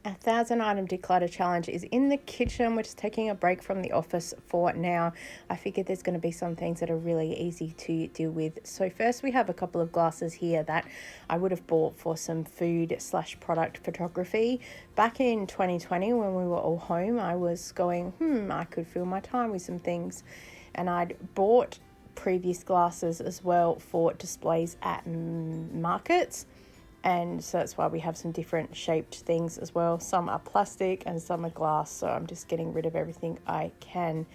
1,000 item declutter challenge is in the kitchen. We're just taking a break from the office for now. I figured there's going to be some things that are really easy to deal with. So first we have a couple of glasses here that I would have bought for some food/product photography. Back in 2020 when we were all home, I was going, I could fill my time with some things. And I'd bought previous glasses as well for displays at markets. And so that's why we have some different shaped things as well. Some are plastic and some are glass. So I'm just getting rid of everything I can.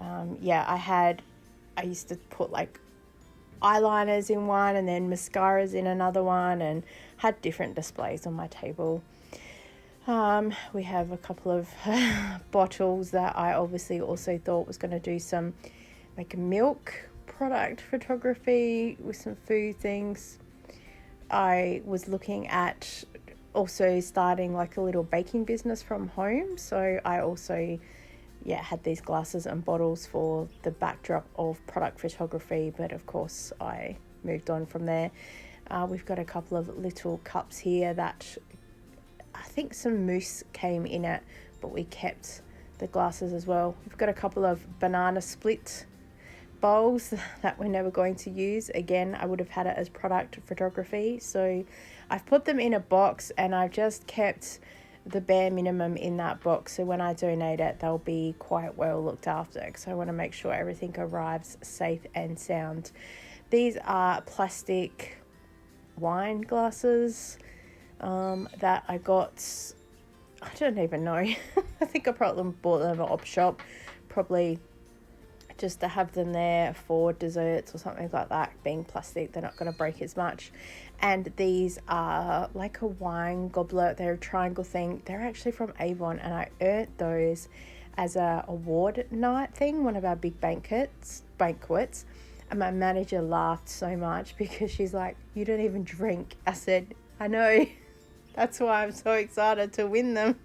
I used to put like eyeliners in one and then mascaras in another one, and had different displays on my table. We have a couple of bottles that I obviously also thought was going to do some like milk product photography with some food things. I was looking at also starting like a little baking business from home. So I also had these glasses and bottles for the backdrop of product photography. But of course I moved on from there. We've got a couple of little cups here that I think some mousse came in it, but we kept the glasses as well. We've got a couple of banana split bowls that we're never going to use. Again, I would have had it as product photography, so I've put them in a box and I've just kept the bare minimum in that box, so when I donate it they'll be quite well looked after, because I want to make sure everything arrives safe and sound. These are plastic wine glasses that I got, I don't even know, I think I probably bought them at an op shop, probably just to have them there for desserts or something like that. Being plastic, they're not going to break as much. And these are like a wine goblet. They're a triangle thing. They're actually from Avon, and I earned those as a award night thing, one of our big banquets. And my manager laughed so much because she's like, "You don't even drink." I said, "I know. That's why I'm so excited to win them."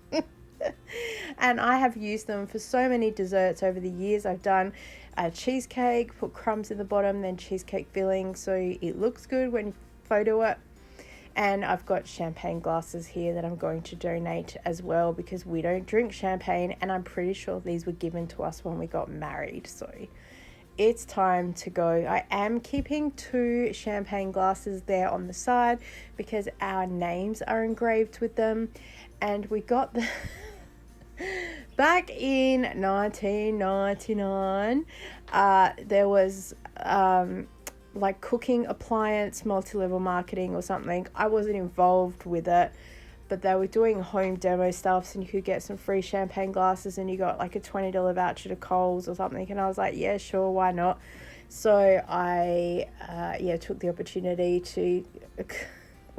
And I have used them for so many desserts over the years. I've done a cheesecake, put crumbs in the bottom, then cheesecake filling, so it looks good when you photo it. And I've got champagne glasses here that I'm going to donate as well, because we don't drink champagne, and I'm pretty sure these were given to us when we got married. So it's time to go. I am keeping 2 champagne glasses there on the side because our names are engraved with them, and we got the back in 1999 there was like cooking appliance multi-level marketing or something. I wasn't involved with it, but they were doing home demo stuff, and you could get some free champagne glasses, and you got like a $20 voucher to Coles or something, and I was like, yeah, sure, why not? So I took the opportunity to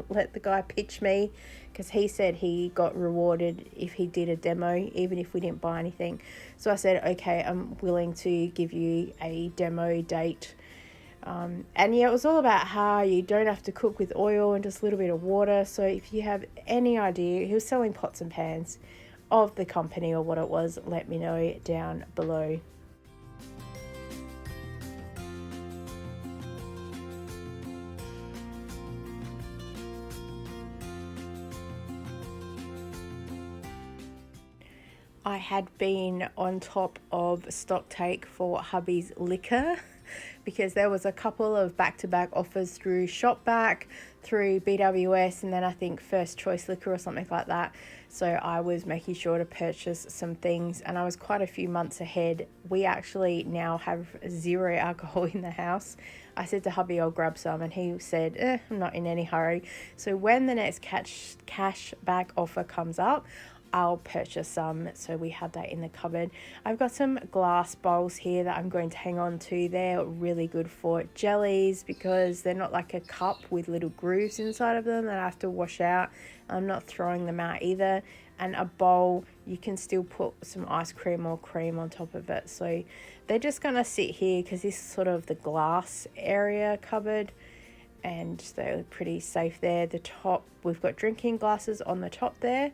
let the guy pitch me, because he said he got rewarded if he did a demo, even if we didn't buy anything. So I said, okay, I'm willing to give you a demo date. It was all about how you don't have to cook with oil and just a little bit of water. So if you have any idea, he was selling pots and pans of the company or what it was, let me know down below. I had been on top of stock take for hubby's liquor, because there was a couple of back-to-back offers through Shopback, through BWS, and then I think First Choice Liquor or something like that. So I was making sure to purchase some things, and I was quite a few months ahead. We actually now have 0 alcohol in the house. I said to hubby, I'll grab some, and he said, I'm not in any hurry. So when the next cash back offer comes up, I'll purchase some. So we had that in the cupboard. I've got some glass bowls here that I'm going to hang on to. They're really good for jellies, because they're not like a cup with little grooves inside of them that I have to wash out. I'm not throwing them out either. And a bowl, you can still put some ice cream or cream on top of it. So they're just going to sit here, because this is sort of the glass area cupboard, and they're pretty safe there. The top, we've got drinking glasses on the top there.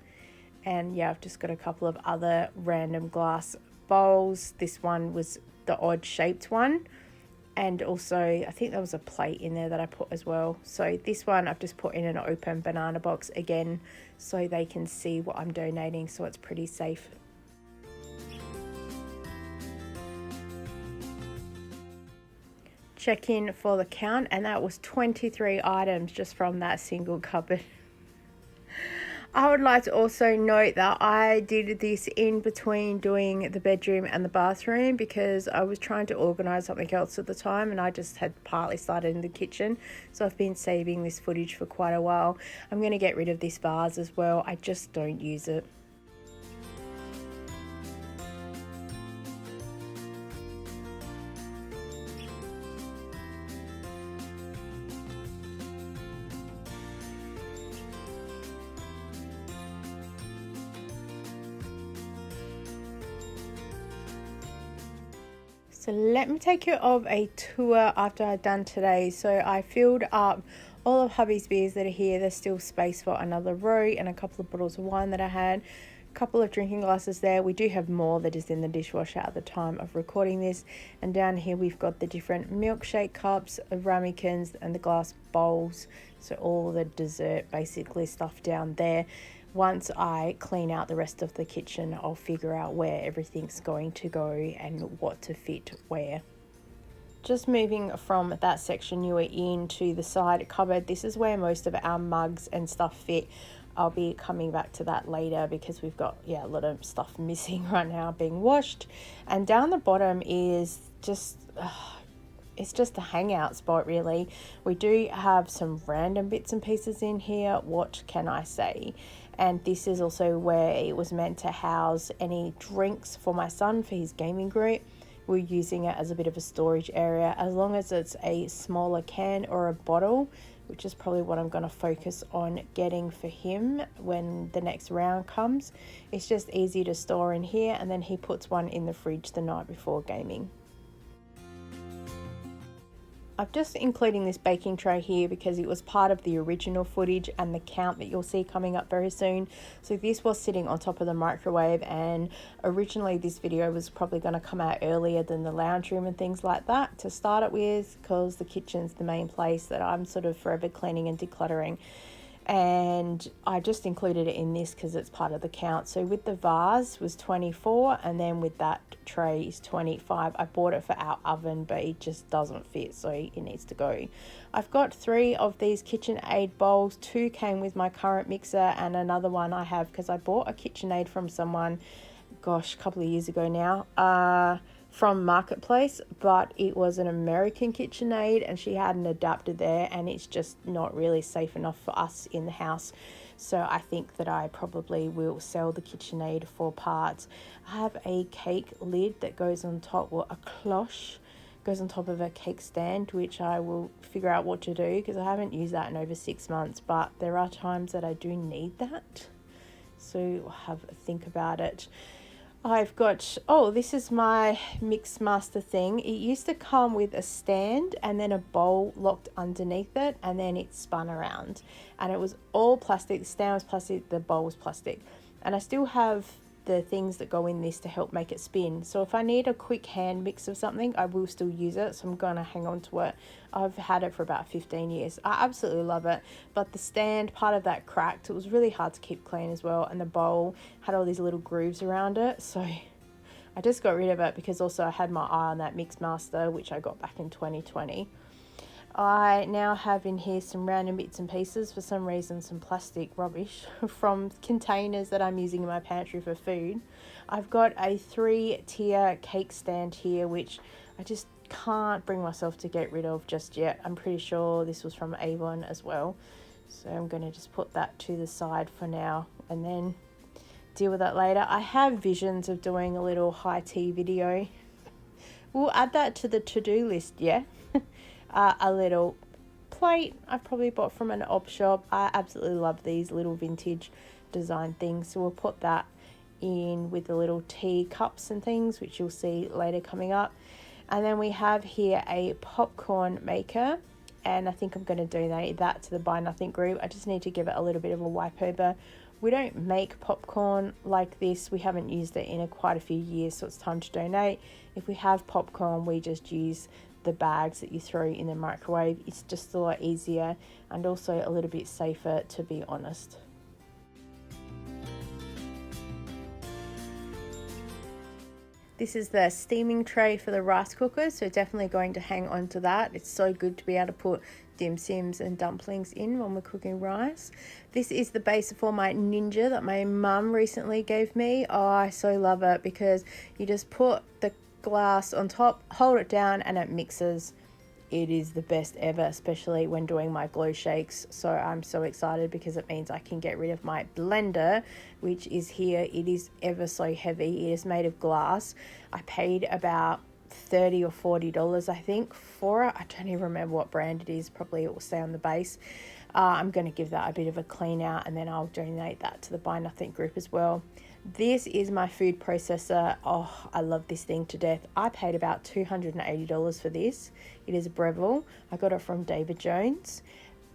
And yeah, I've just got a couple of other random glass bowls. This one was the odd shaped one, And also, I think there was a plate in there that I put as well. So this one I've just put in an open banana box again, so they can see what I'm donating, so it's pretty safe. Check in for the count, and that was 23 items just from that single cupboard. I would like to also note that I did this in between doing the bedroom and the bathroom because I was trying to organise something else at the time, and I just had partly started in the kitchen. So I've been saving this footage for quite a while. I'm going to get rid of this vase as well. I just don't use it. So let me take you of a tour after I've done today. So I filled up all of hubby's beers that are here. There's still space for another row and a couple of bottles of wine that I had. A couple of drinking glasses there. We do have more that is in the dishwasher at the time of recording this. And down here we've got the different milkshake cups, ramekins and the glass bowls. So all the dessert basically stuff down there. Once I clean out the rest of the kitchen, I'll figure out where everything's going to go and what to fit where. Just moving from that section you were in to the side cupboard, this is where most of our mugs and stuff fit. I'll be coming back to that later because we've got a lot of stuff missing right now being washed. And down the bottom is just it's just a hangout spot really. We do have some random bits and pieces in here, what can I say? And this is also where it was meant to house any drinks for my son for his gaming group. We're using it as a bit of a storage area, as long as it's a smaller can or a bottle, which is probably what I'm going to focus on getting for him when the next round comes. It's just easy to store in here, and then he puts one in the fridge the night before gaming. I'm just including this baking tray here because it was part of the original footage and the count that you'll see coming up very soon. So this was sitting on top of the microwave, and originally this video was probably going to come out earlier than the lounge room and things like that to start it with, because the kitchen's the main place that I'm sort of forever cleaning and decluttering. And I just included it in this because it's part of the count. So with the vase was 24, and then with that tray is 25. I bought it for our oven, but it just doesn't fit, so it needs to go. I've got 3 of these KitchenAid bowls. 2 came with my current mixer, and another one I have because I bought a KitchenAid from someone, gosh, a couple of years ago now, from Marketplace, but it was an American KitchenAid and she had an adapter there, and it's just not really safe enough for us in the house. So I think that I probably will sell the KitchenAid for parts. I have a cake lid that goes on top, or a cloche goes on top of a cake stand, which I will figure out what to do because I haven't used that in over 6 months, but there are times that I do need that, so I'll have a think about it. I've got, this is my Mix Master thing. It used to come with a stand and then a bowl locked underneath it, and then it spun around, and it was all plastic. The stand was plastic, the bowl was plastic, and I still have the things that go in this to help make it spin. So if I need a quick hand mix of something, I will still use it, so I'm gonna hang on to it. I've had it for about 15 years. I absolutely love it, but the stand, part of that cracked. It was really hard to keep clean as well, and the bowl had all these little grooves around it, so I just got rid of it because also I had my eye on that Mix Master, which I got back in 2020. I now have in here some random bits and pieces, for some reason some plastic rubbish from containers that I'm using in my pantry for food. I've got a 3-tier cake stand here, which I just can't bring myself to get rid of just yet. I'm pretty sure this was from Avon as well, so I'm going to just put that to the side for now and then deal with that later. I have visions of doing a little high tea video. We'll add that to the to-do list, yeah. A little plate I've probably bought from an op shop. I absolutely love these little vintage design things, so we'll put that in with the little tea cups and things, which you'll see later coming up. And then we have here a popcorn maker, and I think I'm going to donate that to the Buy Nothing group. I just need to give it a little bit of a wipe over. We don't make popcorn like this. We haven't used it in quite a few years, so it's time to donate. If we have popcorn, we just use the bags that you throw in the microwave. It's just a lot easier and also a little bit safer, to be honest. This is the steaming tray for the rice cooker, so definitely going to hang on to that. It's so good to be able to put dim sims and dumplings in when we're cooking rice. This is the base for my Ninja that my mum recently gave me. Oh, I so love it because you just put the glass on top, hold it down, and it mixes. It is the best ever, especially when doing my glow shakes. So I'm so excited because it means I can get rid of my blender, which is here. It is ever so heavy. It is made of glass. I paid about $30 or $40, I think, for it. I don't even remember what brand it is. Probably it will say on the base. I'm going to give that a bit of a clean out, and then I'll donate that to the Buy Nothing group as well. This is my food processor. Oh, I love this thing to death. I paid about $280 for this. It is a Breville. I got it from David Jones,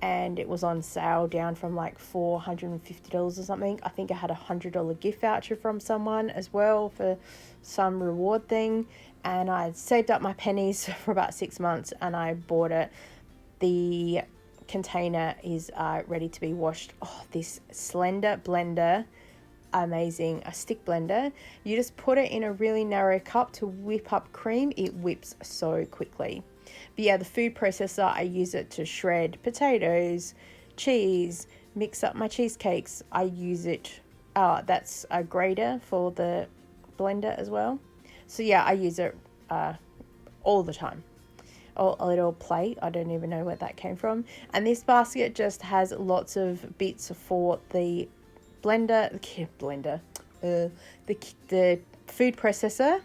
and it was on sale down from like $450 or something. I think I had a $100 gift voucher from someone as well for some reward thing, and I had saved up my pennies for about 6 months, and I bought it. The container is ready to be washed. Oh, this Slender blender, amazing. A stick blender. You just put it in a really narrow cup to whip up cream. It whips so quickly. But yeah, the food processor, I use it to shred potatoes, cheese, mix up my cheesecakes. I use it, that's a grater for the blender as well. So yeah, I use it all the time. Oh, a little plate. I don't even know where that came from. And this basket just has lots of bits for the the food processor,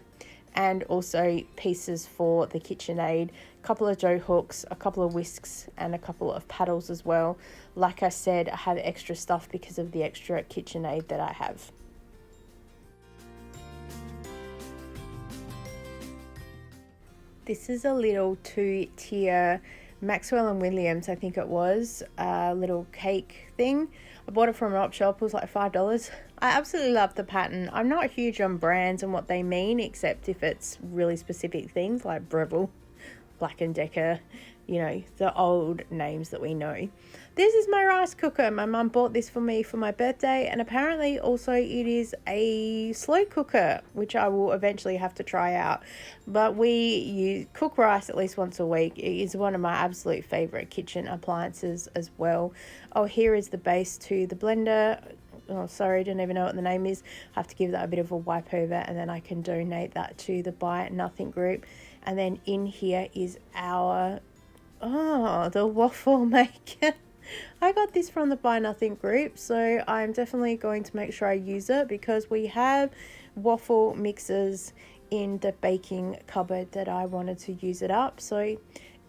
and also pieces for the KitchenAid, a couple of dough hooks, a couple of whisks, and a couple of paddles as well. Like I said, I have extra stuff because of the extra KitchenAid that I have. This is a little 2-tier Maxwell and Williams, I think it was, a little cake thing. I bought it from an op shop. It was like $5. I absolutely love the pattern. I'm not huge on brands and what they mean, except if it's really specific things like Breville, Black & Decker, you know, the old names that we know. This is my rice cooker. My mum bought this for me for my birthday, and apparently also it is a slow cooker, which I will eventually have to try out. But we cook rice at least once a week. It is one of my absolute favorite kitchen appliances as well. Oh, here is the base to the blender. Oh, sorry, I don't even know what the name is. I have to give that a bit of a wipe over, and then I can donate that to the Buy Nothing group. And then in here is our, the waffle maker. I got this from the Buy Nothing group, so I'm definitely going to make sure I use it because we have waffle mixers in the baking cupboard that I wanted to use it up. So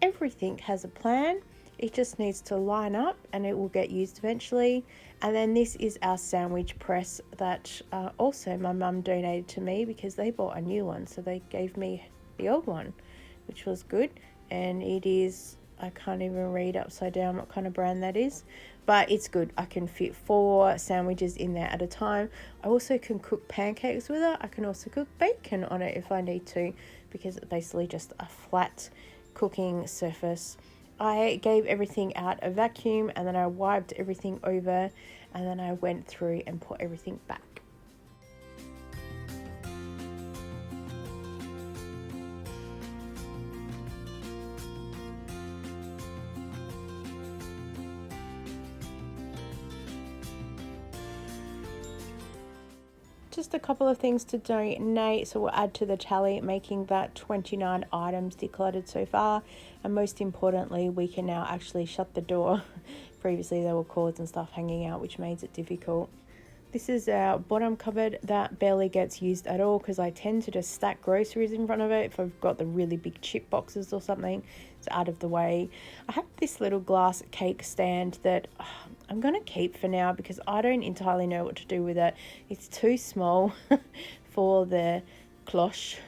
everything has a plan. It just needs to line up and it will get used eventually. And then this is our sandwich press that also my mum donated to me because they bought a new one. So they gave me the old one, which was good. And it is, I can't even read upside down what kind of brand that is, but it's good. I can fit 4 sandwiches in there at a time. I also can cook pancakes with it. I can also cook bacon on it if I need to, because it's basically just a flat cooking surface. I gave everything out a vacuum, and then I wiped everything over, and then I went through and put everything back. Just a couple of things to donate, so we'll add to the tally, making that 29 items decluttered so far. And most importantly, we can now actually shut the door. Previously there were cords and stuff hanging out, which makes it difficult. This is our bottom cupboard that barely gets used at all because I tend to just stack groceries in front of it. If I've got the really big chip boxes or something, it's out of the way. I have this little glass cake stand that I'm going to keep for now because I don't entirely know what to do with it. It's too small for the cloche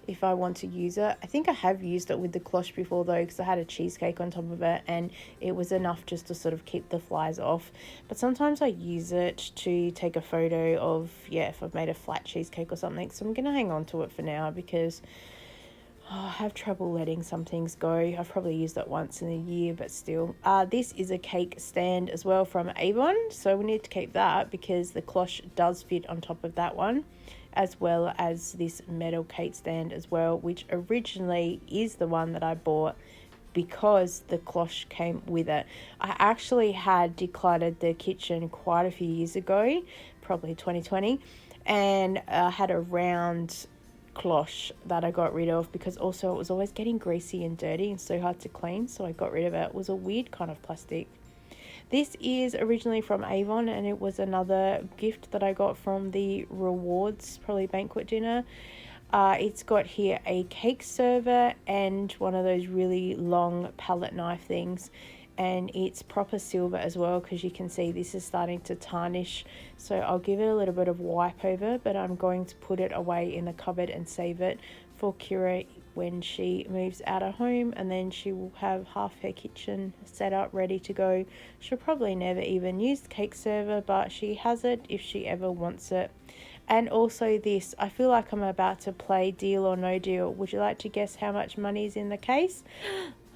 if I want to use it. I think I have used it with the cloche before though, because I had a cheesecake on top of it and it was enough just to sort of keep the flies off. But sometimes I use it to take a photo of, if I've made a flat cheesecake or something. So I'm going to hang on to it for now because I have trouble letting some things go. I've probably used it once in a year, but still. This is a cake stand as well from Avon, so we need to keep that because the cloche does fit on top of that one, as well as this metal cake stand as well, which originally is the one that I bought because the cloche came with it. I actually had decluttered the kitchen quite a few years ago, probably 2020, and I had a round cloche that I got rid of because also it was always getting greasy and dirty and so hard to clean, so I got rid of it. It was a weird kind of plastic. This is originally from Avon, and it was another gift that I got from the rewards, probably banquet dinner. It's got here a cake server and one of those really long palette knife things, and it's proper silver as well because you can see this is starting to tarnish, so I'll give it a little bit of wipe over, but I'm going to put it away in the cupboard and save it for Kira when she moves out of home, and then she will have half her kitchen set up ready to go. She'll probably never even use the cake server, but she has it if she ever wants it. And also this, I feel like I'm about to play Deal or No Deal. Would you like to guess how much money is in the case?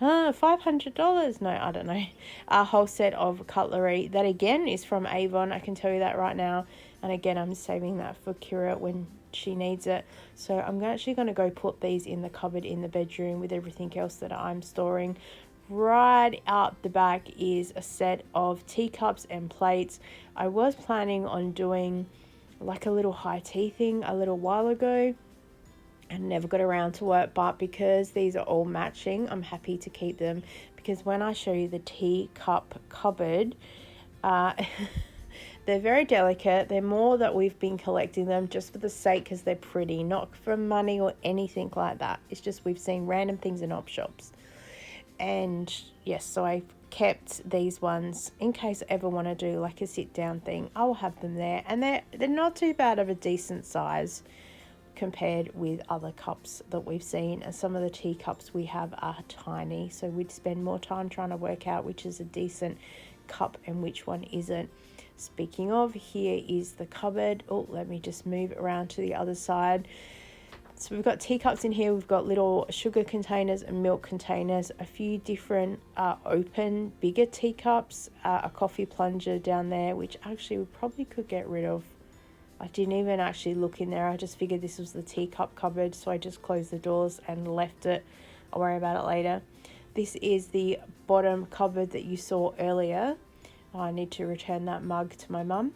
$500. No, I don't know. A whole set of cutlery. That again is from Avon. I can tell you that right now. And again, I'm saving that for Kira when she needs it. So I'm actually going to go put these in the cupboard in the bedroom with everything else that I'm storing. Right out the back is a set of teacups and plates. I was planning on doing like a little high tea thing a little while ago and never got around to it, but because these are all matching, I'm happy to keep them, because when I show you the teacup cupboard, they're very delicate. They're more that we've been collecting them just for the sake because they're pretty, not for money or anything like that. It's just we've seen random things in op shops. And yes, so I kept these ones in case I ever want to do like a sit down thing. I will have them there, and they're not too bad of a decent size compared with other cups that we've seen, and some of the teacups we have are tiny, so we'd spend more time trying to work out which is a decent cup and which one isn't. Speaking of, here is the cupboard. Oh, let me just move around to the other side. So we've got teacups in here, we've got little sugar containers and milk containers, a few different open bigger teacups, a coffee plunger down there, which actually we probably could get rid of. I didn't even actually look in there. I just figured this was the teacup cupboard, so I just closed the doors and left it. I'll worry about it later. This is the bottom cupboard that you saw earlier. I need to return that mug to my mum.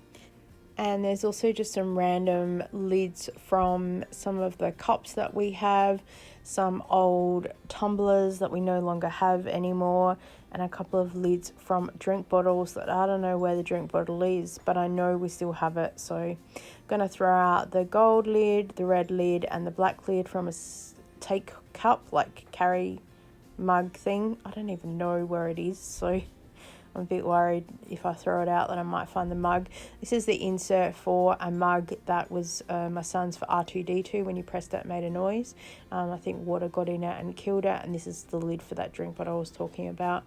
And there's also just some random lids from some of the cups that we have, some old tumblers that we no longer have anymore, and a couple of lids from drink bottles that I don't know where the drink bottle is, but I know we still have it. So I'm going to throw out the gold lid, the red lid, and the black lid from a take cup, like carry mug thing. I don't even know where it is, so I'm a bit worried if I throw it out that I might find the mug. This is the insert for a mug that was my son's for R2-D2. When you pressed it, it made a noise. I think water got in it and killed it. And this is the lid for that drink bottle I was talking about.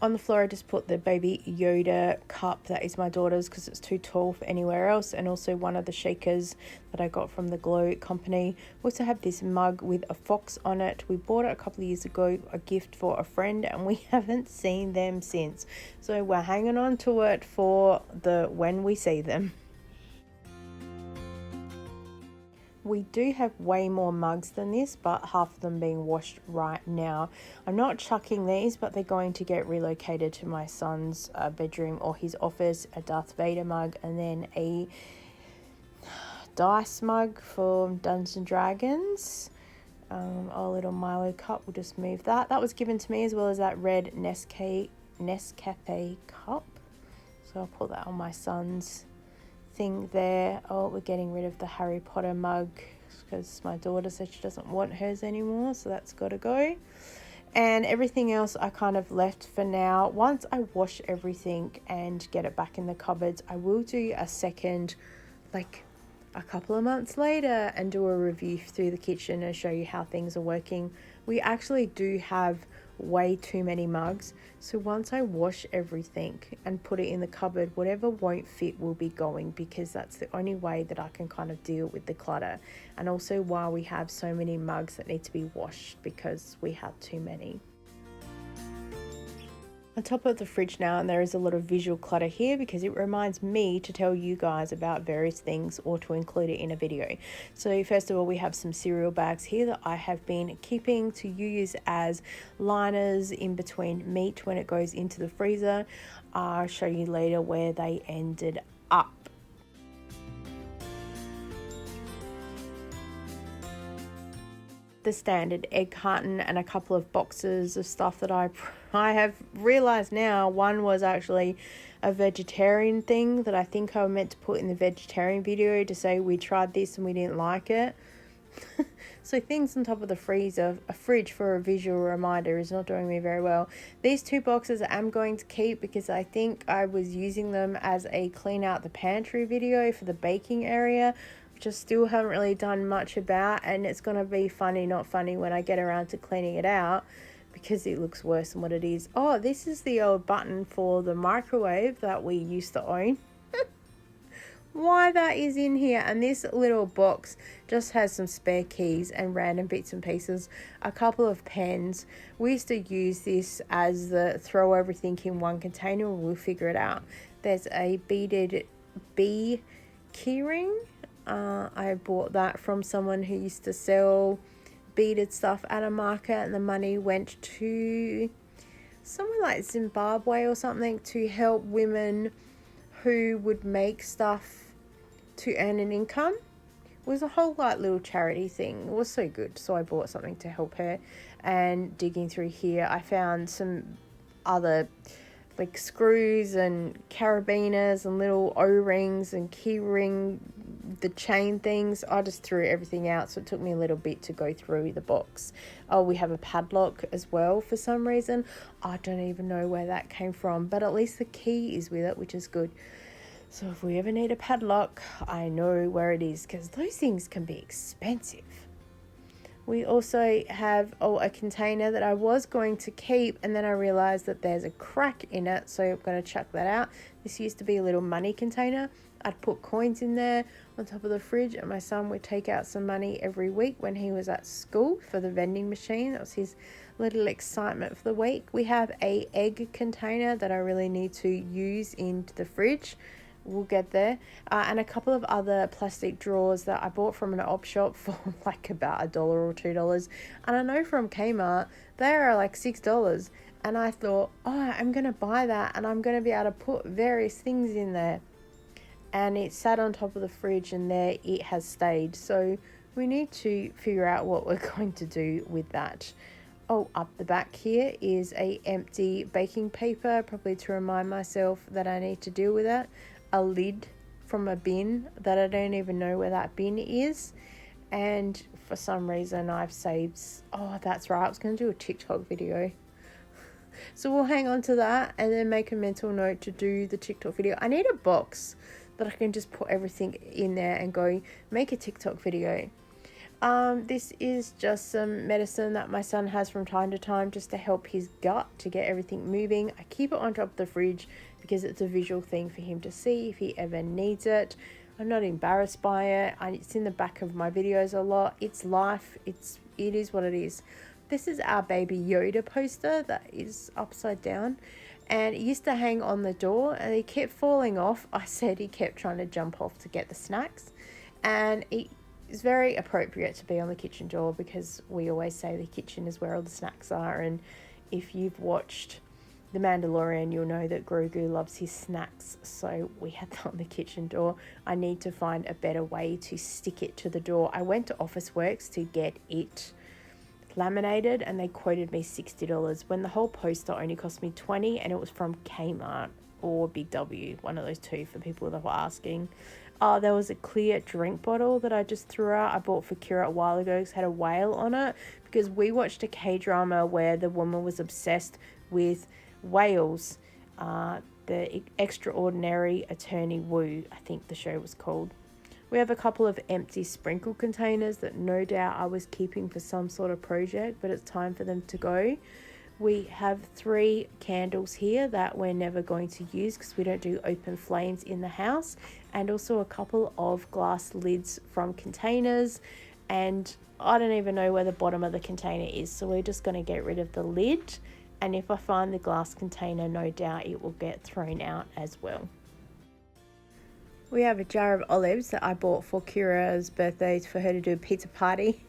On the floor, I just put the baby Yoda cup that is my daughter's because it's too tall for anywhere else, and also one of the shakers that I got from the Glow company. We also have this mug with a fox on it. We bought it a couple of years ago, a gift for a friend, and we haven't seen them since. So we're hanging on to it for the when we see them. We do have way more mugs than this, but half of them being washed right now. I'm not chucking these, but they're going to get relocated to my son's bedroom or his office. A Darth Vader mug, and then a dice mug for Dungeons and Dragons. A little Milo cup, we'll just move that. That was given to me, as well as that red Nescafe cup. So I'll put that on my son's thing there. Oh, we're getting rid of the Harry Potter mug because my daughter said she doesn't want hers anymore, so that's got to go. And everything else I kind of left for now. Once I wash everything and get it back in the cupboards, I will do a second, like a couple of months later, and do a review through the kitchen and show you how things are working. We actually do have way too many mugs. So once I wash everything and put it in the cupboard, whatever won't fit will be going, because that's the only way that I can kind of deal with the clutter. And also why we have so many mugs that need to be washed, because we have too many. On top of the fridge now, and there is a lot of visual clutter here because it reminds me to tell you guys about various things or to include it in a video. So first of all, we have some cereal bags here that I have been keeping to use as liners in between meat when it goes into the freezer. I'll show you later where they ended up. The standard egg carton and a couple of boxes of stuff that I have realized now one was actually a vegetarian thing that I think I meant to put in the vegetarian video to say we tried this and we didn't like it. So things on top of the freezer, a fridge for a visual reminder is not doing me very well. These two boxes I'm going to keep because I think I was using them as a clean out the pantry video for the baking area, which I still haven't really done much about, and it's going to be funny, not funny when I get around to cleaning it out because it looks worse than what it is. Oh, this is the old button for the microwave that we used to own. Why that is in here. And this little box just has some spare keys and random bits and pieces, a couple of pens. We used to use this as the throw everything in one container, we'll figure it out. There's a beaded bee keyring. I bought that from someone who used to sell beaded stuff at a market, and the money went to somewhere like Zimbabwe or something to help women who would make stuff to earn an income. It was a whole like little charity thing. It was so good, so I bought something to help her. And digging through here, I found some other like screws and carabiners and little O-rings and key ring, the chain things. I just threw everything out, so it took me a little bit to go through the box. Oh, we have a padlock as well for some reason. I don't even know where that came from, but at least the key is with it, which is good. So if we ever need a padlock, I know where it is, because those things can be expensive. We also have a container that I was going to keep, and then I realized that there's a crack in it, so I'm going to chuck that out. This used to be a little money container. I'd put coins in there on top of the fridge, and my son would take out some money every week when he was at school for the vending machine. That was his little excitement for the week. We have a egg container that I really need to use into the fridge. We'll get there. And a couple of other plastic drawers that I bought from an op shop for like about $1 or $2. And I know from Kmart they are like $6. And I thought, oh, I'm going to buy that and I'm going to be able to put various things in there. And it sat on top of the fridge, and there it has stayed. So we need to figure out what we're going to do with that. Oh, up the back here is a empty baking paper, probably to remind myself that I need to deal with that. A lid from a bin that I don't even know where that bin is. And for some reason I've saved, oh, that's right, I was going to do a TikTok video. So we'll hang on to that and then make a mental note to do the TikTok video. I need a box that I can just put everything in there and go make a TikTok video. This is just some medicine that my son has from time to time just to help his gut, to get everything moving. I keep it on top of the fridge because it's a visual thing for him to see if he ever needs it. I'm not embarrassed by it. It's in the back of my videos a lot. It's life. It is what it is. This is our baby Yoda poster that is upside down, and it used to hang on the door and he kept falling off. I said he kept trying to jump off to get the snacks, and it is very appropriate to be on the kitchen door because we always say the kitchen is where all the snacks are. And if you've watched The Mandalorian, you'll know that Grogu loves his snacks, so we had that on the kitchen door. I need to find a better way to stick it to the door. I went to Officeworks to get it laminated and they quoted me $60 when the whole poster only cost me $20, and it was from Kmart or Big W, one of those two for people that were asking. There was a clear drink bottle that I just threw out. I bought for Kira a while ago. It had a whale on it because we watched a K-drama where the woman was obsessed with whales. The Extraordinary Attorney Woo, I think the show was called. We have a couple of empty sprinkle containers that no doubt I was keeping for some sort of project, but it's time for them to go. we have 3 candles here that we're never going to use because we don't do open flames in the house, and also a couple of glass lids from containers, and I don't even know where the bottom of the container is, so we're just going to get rid of the lid, and if I find the glass container, no doubt it will get thrown out as well. We have a jar of olives that I bought for Kira's birthday for her to do a pizza party.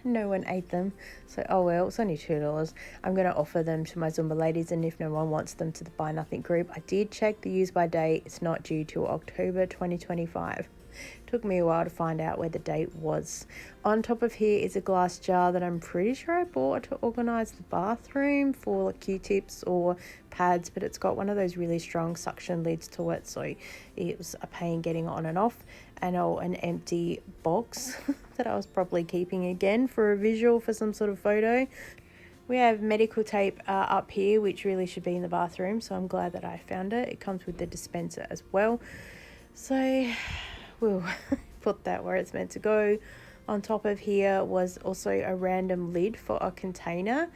No one ate them, so oh well, it's only $2. I'm going to offer them to my Zumba ladies, and if no one wants them, to the Buy Nothing group. I did check the use by date, it's not due till October 2025. Took me a while to find out where the date was. On top of here is a glass jar that I'm pretty sure I bought to organize the bathroom for Q-tips or pads, but it's got one of those really strong suction lids to it, so it was a pain getting on and off. And an empty box that I was probably keeping again for a visual for some sort of photo. We have medical tape up here, which really should be in the bathroom, so I'm glad that I found it. It comes with the dispenser as well, so we'll put that where it's meant to go. On top of here was also a random lid for a container.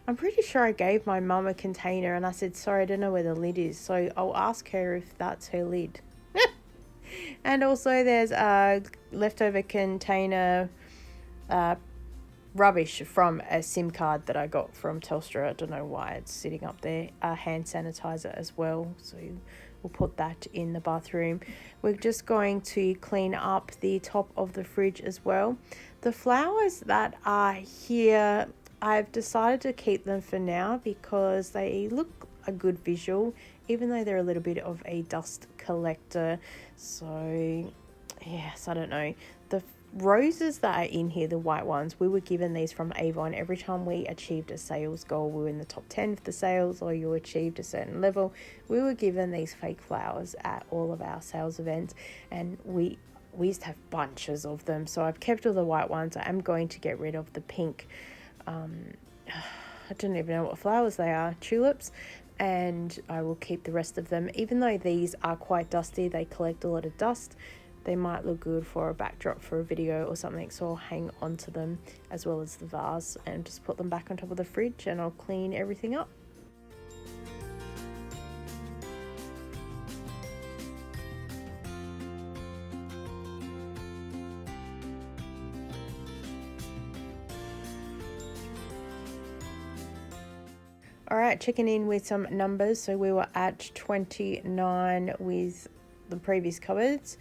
I'm pretty sure I gave my mum a container and I said, sorry, I don't know where the lid is, so I'll ask her if that's her lid. And also there's a leftover container rubbish from a SIM card that I got from Telstra. I don't know why it's sitting up there. Hand sanitizer as well, so we'll put that in the bathroom. We're just going to clean up the top of the fridge as well. The flowers that are here, I've decided to keep them for now because they look a good visual, even though they're a little bit of a dust collector. So yes, I don't know. The roses that are in here, the white ones, we were given these from Avon. Every time we achieved a sales goal, we were in the top 10 for the sales, or you achieved a certain level, we were given these fake flowers at all of our sales events, and we used to have bunches of them. So I've kept all the white ones. I am going to get rid of the pink, I don't even know what flowers they are, tulips, and I will keep the rest of them. Even though these are quite dusty, they collect a lot of dust, they might look good for a backdrop for a video or something, so I'll hang on to them, as well as the vase, and just put them back on top of the fridge, and I'll clean everything up. All right, checking in with some numbers. So we were at 29 with the previous cupboards.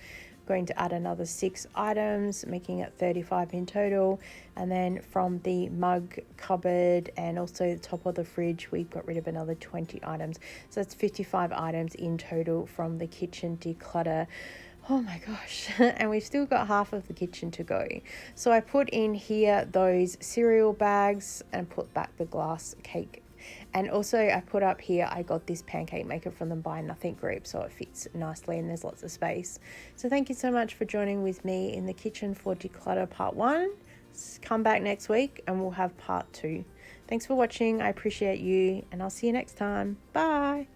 Going to add another 6 items, making it 35 in total. And then from the mug cupboard and also the top of the fridge, we've got rid of another 20 items. So that's 55 items in total from the kitchen declutter. Oh my gosh. And we've still got half of the kitchen to go. So I put in here those cereal bags and put back the glass cake. And also I put up here, I got this pancake maker from the Buy Nothing group, so it fits nicely and there's lots of space. So thank you so much for joining with me in the kitchen for Declutter Part 1. Come back next week and we'll have Part 2. Thanks for watching. I appreciate you, and I'll see you next time. Bye.